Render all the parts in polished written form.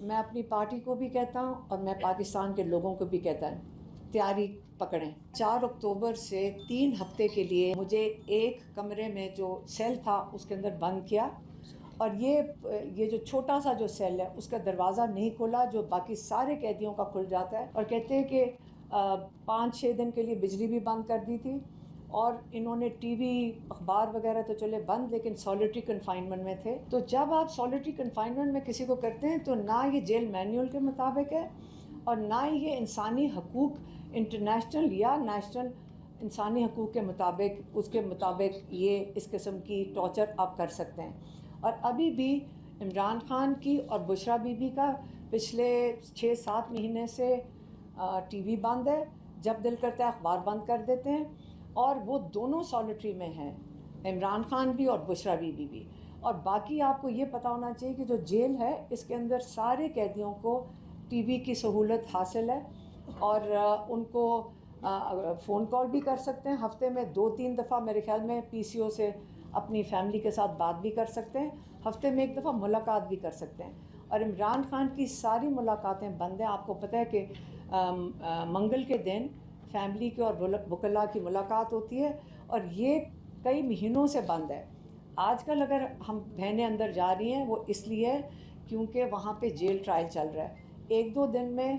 میں اپنی پارٹی کو بھی کہتا ہوں اور میں پاکستان کے لوگوں کو بھی کہتا ہوں، تیاری پکڑیں۔ 4 اکتوبر سے 3 ہفتے کے لیے مجھے ایک کمرے میں جو سیل تھا اس کے اندر بند کیا، اور یہ جو چھوٹا سا جو سیل ہے اس کا دروازہ نہیں کھولا جو باقی سارے قیدیوں کا کھل جاتا ہے، اور کہتے ہیں کہ 5-6 دن کے لیے بجلی بھی بند کر دی تھی، اور انہوں نے ٹی وی اخبار وغیرہ تو چلے بند، لیکن سالیٹری کنفائنمنٹ میں تھے۔ تو جب آپ سالیٹری کنفائنمنٹ میں کسی کو کرتے ہیں تو نہ یہ جیل مینول کے مطابق ہے اور نہ یہ انسانی حقوق انٹرنیشنل یا نیشنل انسانی حقوق کے مطابق اس کے مطابق یہ اس قسم کی ٹارچر آپ کر سکتے ہیں۔ اور ابھی بھی عمران خان کی اور بشرا بی بی کا پچھلے 6-7 مہینے سے ٹی وی بند ہے، جب دل کرتا ہے اخبار بند کر دیتے ہیں، اور وہ دونوں سالیٹری میں ہیں، عمران خان بھی اور بشرا بی بی بھی۔ اور باقی آپ کو یہ پتہ ہونا چاہیے کہ جو جیل ہے اس کے اندر سارے قیدیوں کو ٹی وی کی سہولت حاصل ہے، اور ان کو فون کال بھی کر سکتے ہیں، ہفتے میں 2-3 دفعہ میرے خیال میں پی سی او سے اپنی فیملی کے ساتھ بات بھی کر سکتے ہیں، ہفتے میں 1 دفعہ ملاقات بھی کر سکتے ہیں۔ اور عمران خان کی ساری ملاقاتیں بند ہیں۔ آپ کو پتہ ہے کہ منگل کے دن فیملی کے اور وکلاء کی ملاقات ہوتی ہے، اور یہ کئی مہینوں سے بند ہے۔ آج کل اگر ہم بہنیں اندر جا رہی ہیں وہ اس لیے کیونکہ وہاں پہ جیل ٹرائل چل رہا ہے۔ 1-2 دن میں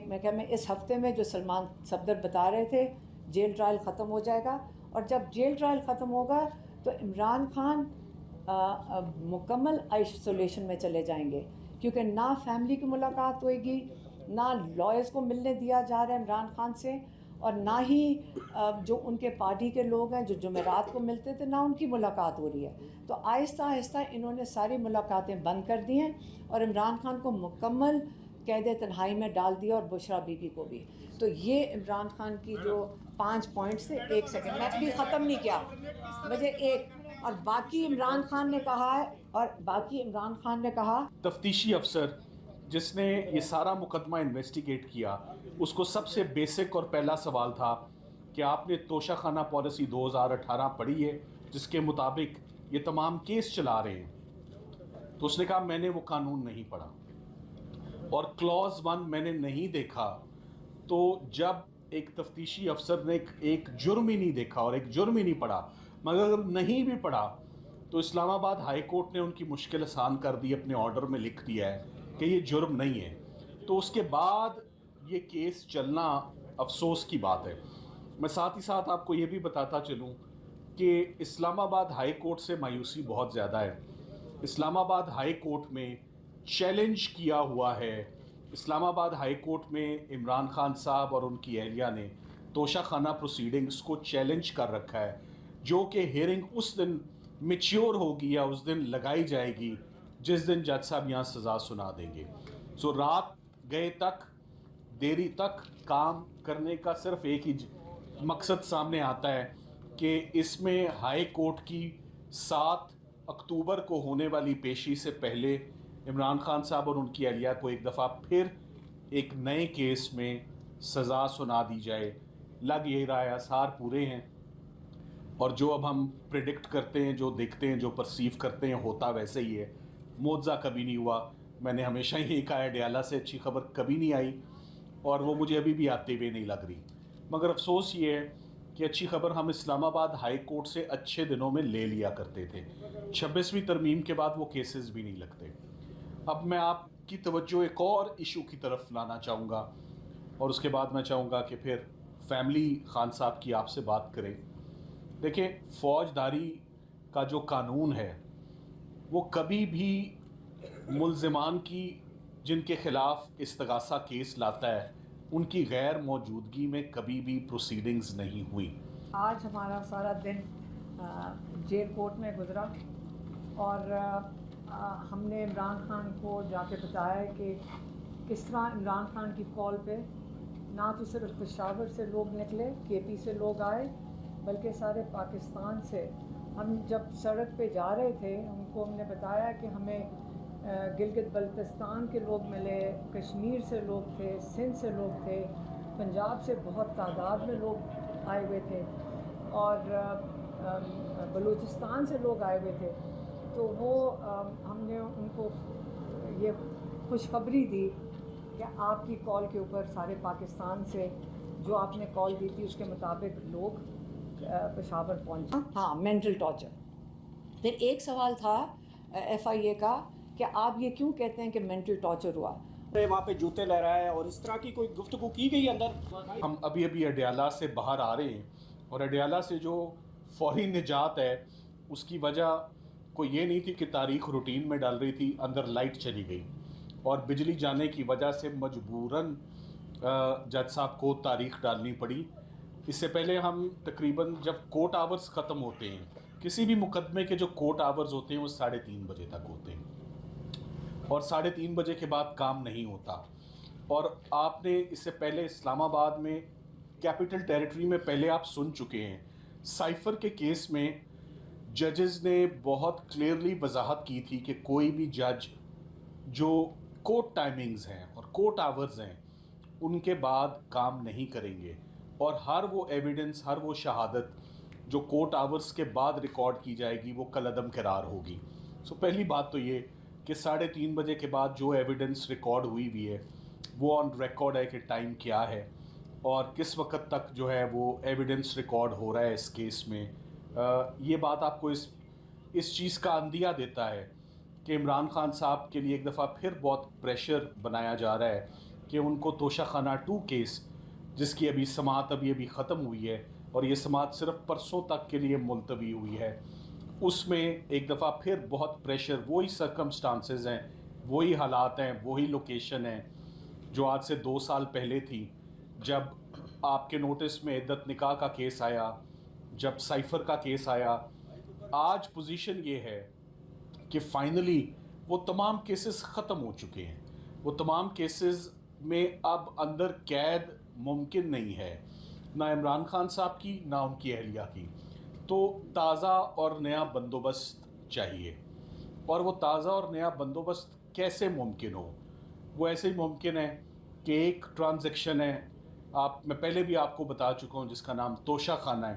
میں اس ہفتے میں جو سلمان صفدر بتا رہے تھے جیل ٹرائل ختم ہو جائے گا، اور جب جیل ٹرائل ختم ہوگا تو عمران خان مکمل آئسولیشن میں چلے جائیں گے، کیونکہ نہ فیملی کی ملاقات ہوئے گی، نہ لائرز کو ملنے دیا جا رہا ہے عمران خان سے، اور نہ ہی جو ان کے پارٹی کے لوگ ہیں جو جمعرات کو ملتے تھے نہ ان کی ملاقات ہو رہی ہے۔ تو آہستہ آہستہ انہوں نے ساری ملاقاتیں بند کر دی ہیں اور عمران خان کو مکمل قید تنہائی میں ڈال دیا، اور بشرا بی بی کو بھی۔ تو یہ عمران خان کی جو 5 پوائنٹس تھے، 1 سیکنڈ میں ابھی ختم نہیں کیا، مجھے اور باقی عمران خان نے کہا ہے تفتیشی افسر جس نے یہ سارا مقدمہ انویسٹیگیٹ کیا، اس کو سب سے بیسک اور پہلا سوال تھا کہ آپ نے توشہ خانہ پالیسی 2018 پڑھی ہے جس کے مطابق یہ تمام کیس چلا رہے ہیں؟ تو اس نے کہا میں نے وہ قانون نہیں پڑھا، اور کلوز 1 میں نے نہیں دیکھا۔ تو جب ایک تفتیشی افسر نے ایک جرم ہی نہیں دیکھا اور ایک جرم ہی نہیں پڑھا، مگر اگر نہیں بھی پڑھا تو اسلام آباد ہائی کورٹ نے ان کی مشکل آسان کر دی، اپنے آرڈر میں لکھ دیا ہے کہ یہ جرم نہیں ہے، تو اس کے بعد یہ کیس چلنا افسوس کی بات ہے۔ میں ساتھ ہی ساتھ آپ کو یہ بھی بتاتا چلوں کہ اسلام آباد ہائی کورٹ سے مایوسی بہت زیادہ ہے۔ اسلام آباد ہائی کورٹ میں چیلنج کیا ہوا ہے، اسلام آباد ہائی کورٹ میں عمران خان صاحب اور ان کی اہلیہ نے توشہ خانہ پروسیڈنگز کو چیلنج کر رکھا ہے، جو کہ ہیئرنگ اس دن میچیور ہوگی یا اس دن لگائی جائے گی جس دن جج صاحب یہاں سزا سنا دیں گے۔ سو رات گئے تک، دیری تک کام کرنے کا صرف ایک ہی مقصد سامنے آتا ہے کہ اس میں ہائی کورٹ کی 7 اکتوبر کو ہونے والی پیشی سے پہلے عمران خان صاحب اور ان کی اہلیہ کو ایک دفعہ پھر ایک نئے کیس میں سزا سنا دی جائے۔ لگ یہ رہا ہے آثار پورے ہیں، اور جو اب ہم پریڈکٹ کرتے ہیں، جو دیکھتے ہیں، جو پرسیو کرتے ہیں، ہوتا ویسے ہی ہے۔ معجزہ کبھی نہیں ہوا۔ میں نے ہمیشہ ہی کہا ہے ڈیالہ سے اچھی خبر کبھی نہیں آئی، اور وہ مجھے ابھی بھی آتے ہوئے نہیں لگ رہی۔ مگر افسوس یہ ہے کہ اچھی خبر ہم اسلام آباد ہائی کورٹ سے اچھے دنوں میں لے لیا کرتے تھے، 26ویں ترمیم کے بعد وہ کیسز بھی نہیں لگتے۔ اب میں آپ کی توجہ ایک اور ایشو کی طرف لانا چاہوں گا، اور اس کے بعد میں چاہوں گا کہ پھر فیملی خان صاحب کی آپ سے بات کریں۔ دیکھیں، فوجداری کا جو قانون ہے وہ کبھی بھی ملزمان کی جن کے خلاف استغاثہ کیس لاتا ہے ان کی غیر موجودگی میں کبھی بھی پروسیڈنگز نہیں ہوئی۔ آج ہمارا سارا دن جیل کورٹ میں گزرا، اور ہم نے عمران خان کو جا کے بتایا کہ کس طرح عمران خان کی کال پہ نہ تو صرف پشاور سے لوگ نکلے، کے پی سے لوگ آئے، بلکہ سارے پاکستان سے۔ ہم جب سڑک پہ جا رہے تھے ان کو ہم نے بتایا کہ ہمیں گلگت بلتستان کے لوگ ملے، کشمیر سے لوگ تھے، سندھ سے لوگ تھے، پنجاب سے بہت تعداد میں لوگ آئے ہوئے تھے، اور بلوچستان سے لوگ آئے ہوئے تھے۔ تو وہ ہم نے ان کو یہ خوشخبری دی کہ آپ کی کال کے اوپر سارے پاکستان سے جو آپ نے کال دی تھی اس کے مطابق لوگ پشاور پہنچے. ہاں مینٹل ٹارچر. پھر ایک سوال تھا ایف آئی اے کا کہ آپ یہ کیوں کہتے ہیں کہ مینٹل ٹارچر ہوا. وہاں پہ جوتے لے رہا ہے اور اس طرح کی کوئی گفتگو کی گئی اندر. ہم ابھی اڈیالہ سے باہر آ رہے ہیں اور اڈیالہ سے جو فوری نجات ہے اس کی وجہ کوئی یہ نہیں تھی کہ تاریخ روٹین میں ڈال رہی تھی, اندر لائٹ چلی گئی اور بجلی جانے کی وجہ سے مجبوراً جج صاحب کو تاریخ ڈالنی پڑی. اس سے پہلے ہم تقریباً جب کورٹ آورز ختم ہوتے ہیں, کسی بھی مقدمے کے جو کورٹ آورز ہوتے ہیں وہ 3:30 بجے تک ہوتے ہیں اور 3:30 بجے کے بعد کام نہیں ہوتا. اور آپ نے اس سے پہلے اسلام آباد میں کیپٹل ٹیریٹری میں پہلے آپ سن چکے ہیں, سائفر کے کیس میں ججز نے بہت کلیئرلی وضاحت کی تھی کہ کوئی بھی جج جو کورٹ ٹائمنگز ہیں اور کورٹ آورز ہیں ان کے بعد کام نہیں کریں گے, اور ہر وہ ایویڈنس, ہر وہ شہادت جو کورٹ آورز کے بعد ریکارڈ کی جائے گی وہ کالعدم قرار ہوگی. پہلی بات تو یہ کہ 3:30 بجے کے بعد جو ایویڈنس ریکارڈ ہوئی ہے وہ آن ریکارڈ ہے کہ ٹائم کیا ہے اور کس وقت تک جو ہے وہ ایویڈنس ریکارڈ ہو رہا ہے اس کیس میں. یہ بات آپ کو اس چیز کا اندیہ دیتا ہے کہ عمران خان صاحب کے لیے ایک دفعہ پھر بہت پریشر بنایا جا رہا ہے کہ ان کو توشہ خانہ 2 کیس جس کی ابھی سماعت ابھی ختم ہوئی ہے اور یہ سماعت صرف پرسوں تک کے لیے ملتوی ہوئی ہے, اس میں ایک دفعہ پھر بہت پریشر, وہی سرکمسٹانسز ہیں, وہی حالات ہیں, وہی لوکیشن ہیں جو آج سے 2 سال پہلے تھی جب آپ کے نوٹس میں عدت نکاح کا کیس آیا, جب سائفر کا کیس آیا. آج پوزیشن یہ ہے کہ فائنلی وہ تمام کیسز ختم ہو چکے ہیں, وہ تمام کیسز میں اب اندر قید ممکن نہیں ہے, نہ عمران خان صاحب کی نہ ان کی اہلیہ کی. تو تازہ اور نیا بندوبست چاہیے, اور وہ تازہ اور نیا بندوبست کیسے ممکن ہو؟ وہ ایسے ہی ممکن ہے کہ ایک ٹرانزیکشن ہے, میں پہلے بھی آپ کو بتا چکا ہوں, جس کا نام توشہ خانہ ہے.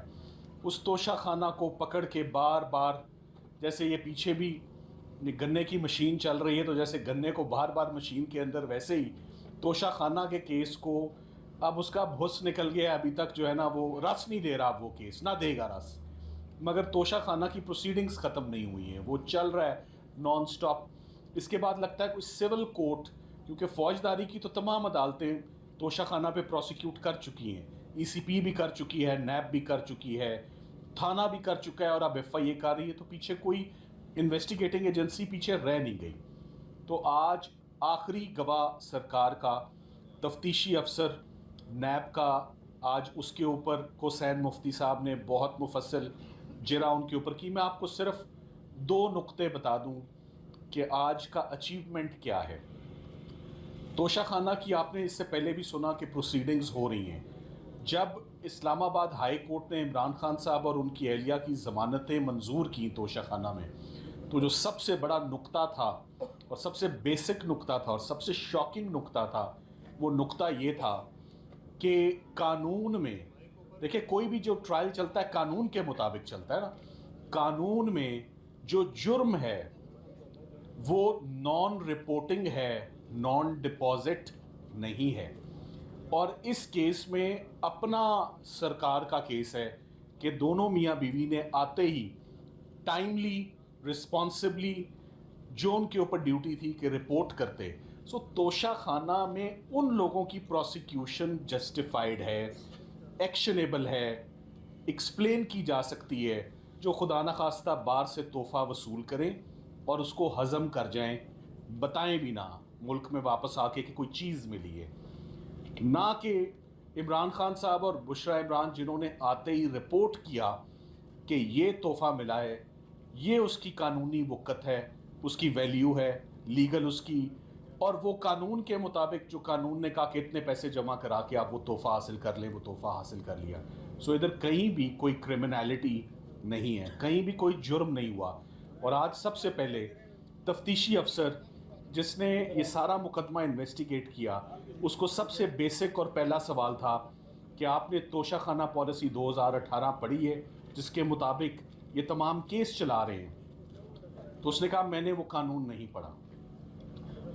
اس توشہ خانہ کو پکڑ کے بار بار, جیسے یہ پیچھے بھی گنے کی مشین چل رہی ہے تو جیسے گنے کو بار بار مشین کے اندر, ویسے ہی توشہ خانہ کے کیس کو اب اس کا بھس نکل گیا, ابھی تک جو ہے نا وہ رس نہیں دے رہا, وہ کیس نہ دے گا رس, مگر توشہ خانہ کی پروسیڈنگز ختم نہیں ہوئی ہیں, وہ چل رہا ہے نان سٹاپ. اس کے بعد لگتا ہے کوئی سول کورٹ, کیونکہ فوجداری کی تو تمام عدالتیں توشہ خانہ پہ پروسیکیوٹ کر چکی ہیں, ای سی پی بھی کر چکی ہے, نیب بھی کر چکی ہے, تھانہ بھی کر چکا ہے اور اب ایف آئی اے کر رہی ہے, تو پیچھے کوئی انویسٹیگیٹنگ ایجنسی پیچھے رہ نہیں گئی. تو آج آخری گواہ سرکار کا تفتیشی افسر نیب کا, آج اس کے اوپر حسین مفتی صاحب نے بہت مفصل جرا ان کے اوپر کی. میں آپ کو صرف 2 نقطے بتا دوں کہ آج کا اچیومنٹ کیا ہے. توشہ خانہ کی آپ نے اس سے پہلے بھی سنا کہ پروسیڈنگز ہو رہی ہیں. جب اسلام آباد ہائی کورٹ نے عمران خان صاحب اور ان کی اہلیہ کی ضمانتیں منظور کی توشہ خانہ میں, تو جو سب سے بڑا نقطہ تھا اور سب سے بیسک نقطہ تھا اور سب سے شاکنگ نقطہ تھا, وہ نقطہ یہ تھا کہ قانون میں, دیکھیں کوئی بھی جو ٹرائل چلتا ہے قانون کے مطابق چلتا ہے نا, قانون میں جو جرم ہے وہ نان رپورٹنگ ہے, نان ڈپازٹ نہیں ہے. اور اس کیس میں اپنا سرکار کا کیس ہے کہ دونوں میاں بیوی نے آتے ہی ٹائملی, رسپانسبلی جو ان کے اوپر ڈیوٹی تھی کہ رپورٹ کرتے. توشہ خانہ میں ان لوگوں کی پروسیکیوشن جسٹیفائیڈ ہے, ایکشنیبل ہے, ایکسپلین کی جا سکتی ہے, جو خدا نخواستہ بار سے تحفہ وصول کریں اور اس کو ہضم کر جائیں, بتائیں بھی نہ ملک میں واپس آ کے کہ کوئی چیز ملی ہے. نہ کہ عمران خان صاحب اور بشرا عمران جنہوں نے آتے ہی رپورٹ کیا کہ یہ تحفہ ملا ہے, یہ اس کی قانونی وقت ہے, اس کی ویلیو ہے لیگل اس کی, اور وہ قانون کے مطابق جو قانون نے کہا کہ اتنے پیسے جمع کرا کے آپ وہ تحفہ حاصل کر لیں, وہ تحفہ حاصل کر لیا. ادھر کہیں بھی کوئی کرمنالٹی نہیں ہے, کہیں بھی کوئی جرم نہیں ہوا. اور آج سب سے پہلے تفتیشی افسر جس نے یہ سارا مقدمہ انویسٹیگیٹ کیا, اس کو سب سے بیسک اور پہلا سوال تھا کہ آپ نے توشہ خانہ پالیسی 2018 پڑھی ہے جس کے مطابق یہ تمام کیس چلا رہے ہیں. تو اس نے کہا میں نے وہ قانون نہیں پڑھا.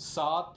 7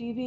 TV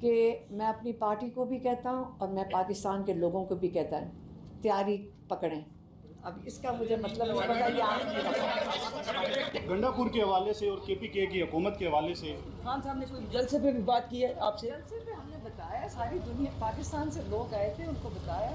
کہ میں اپنی پارٹی کو بھی کہتا ہوں اور میں پاکستان کے لوگوں کو بھی کہتا ہوں تیاری پکڑیں. اب اس کا مجھے مطلب نہیں پتا یہ آگے نہیں رکھا. گنڈا پور کے حوالے سے اور کے پی کے کی حکومت کے حوالے سے خان صاحب نے کوئی جلسے پہ بھی بات کی ہے آپ سے؟ جلسے پہ ہم نے بتایا ساری دنیا پاکستان سے لوگ آئے تھے ان کو بتایا